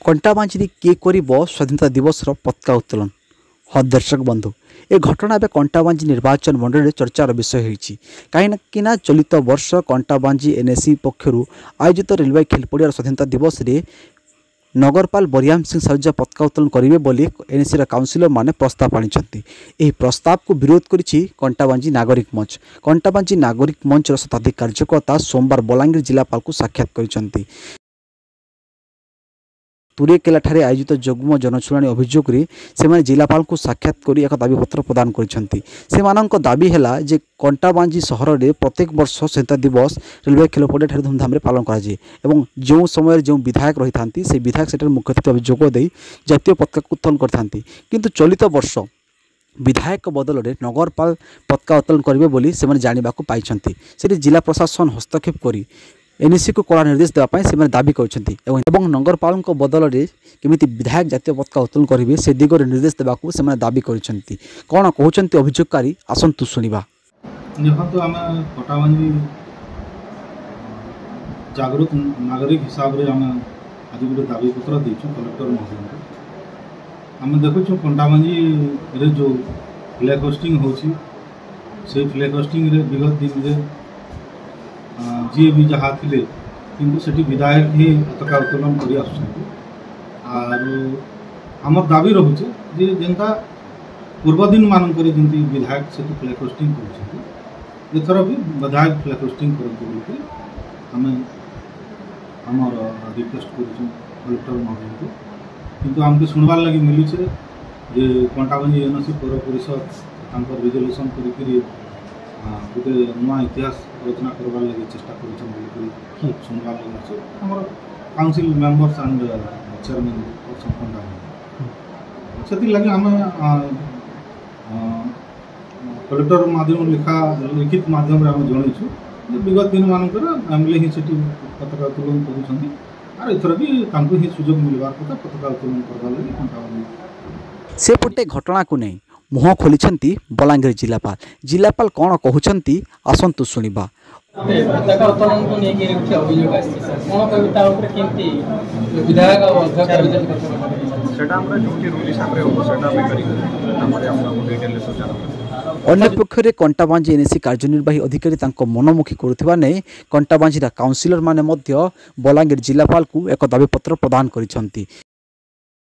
कंटाबांजी किए कर स्वाधीनता दिवस पताका उत्तोलन। हाँ दर्शक बंधु, ए घटना एवं कंटाबांजी निर्वाचन मंडल में चर्चार विषय होती कहीं चलित वर्ष कंटाबांजी एनएससी पक्षर आयोजित रेलवे खेलपड़ियार स्वाधीनता दिवस रे नगरपाल बरियाम सिंह साहुजा पताका उत्तोलन करेंगे बोली एनएससी काउंसिलर माने प्रस्ताव आनी प्रस्ताव को विरोध करिछि कंटाबांजी नागरिक मंच। कंटाबांजी नागरिक मंचर शताधिक कार्यकर्ता सोमवार बलांगीर जिलापाल को साक्षात करिसेंति। तुरेकेलाठारे आयोजित जग्म जनशुणाणी अभियोग से जिलापाल को साक्षात कर एक दाबीपत्र प्रदान कर दाबी है जे कंटाबांजी सहर में प्रत्येक वर्ष स्वाधीनता दिवस रेलवे खेलपड़िया धूमधाम पालन कराए और जो समय जो विधायक रही था से विधायक से मुख्य अतिथि भाव जोगदे जातीय पताका उत्तोलन करते किंतु चलित वर्ष विधायक बदल में नगरपाल पताका उत्तोलन करेंगे बोली से जानवा पाई जिला प्रशासन हस्तक्षेप कर एनएससी को कड़ा निर्देश देवाई से दाबी करछंती एवं नगरपाल बदल में केमिति विधायक जातीय पताका उत्तोलन करेंगे से दिगरे निर्देश देवाक से दाबी करछंती। कौन कहते अभियोगकारी आसतु शुणा। देखो आम कंटाबांजी जागरूक नागरिक हिसाब से आम आज गोटे दाबीपत्र देचु कलेक्टर महोदय को। आम देखु कंटाबांजी रे जो फ्लैग होस्टिंग होची से फ्लैग होस्टिंग रे विगत दिन रे जी भी जहाँ थे किंतु सेठी विधायक ही पताका उत्तोलन कर आमर दाबी रोचे जे जेनता पूर्व दिन मानक जमी विधायक से फ्लैग होस्टिंग कर भी विधायक फ्लैग होस्टिंग करते आम आमर रिक्वेस्ट कर कलेक्टर महोदय को। किंतु आमको शुणवार लगी मिलूँ जे कंटाबांजी एनएससी पौर परिषद रिजोल्यूशन कर गोटे नुआ इतिहास रचना करवार लगे चेष्टा कर शुणवार लगे आम काउंसिल मेंबर्स एंड चेयरमैन से लगे आम कलेक्टर माध्यम लिखित माध्यम आम जनईचु विगत दिन मानक एमएलए ही पताका उत्तोलन कर भी सुजोग मिलवार कथा पताका उत्तोलन करवार लगे कंटाबांजी सेपटे घटना को नहीं मुह खोली बलांगीर जिलापाल। जिलापाल कौन कहते आसतु शुणा। पताका उत्तोलन को लेकर कुछ अभियोग कौन कविता केमती विधायक अन्य पक्षरे कंटाबांजी एनएससी कार्यनिर्वाही अधिकारी मनमुखी करुवा नहीं कंटाबांजी काउंसिलर माने बलांगीर जिलापाल को एक दाबीपत्र प्रदान करिसेंति।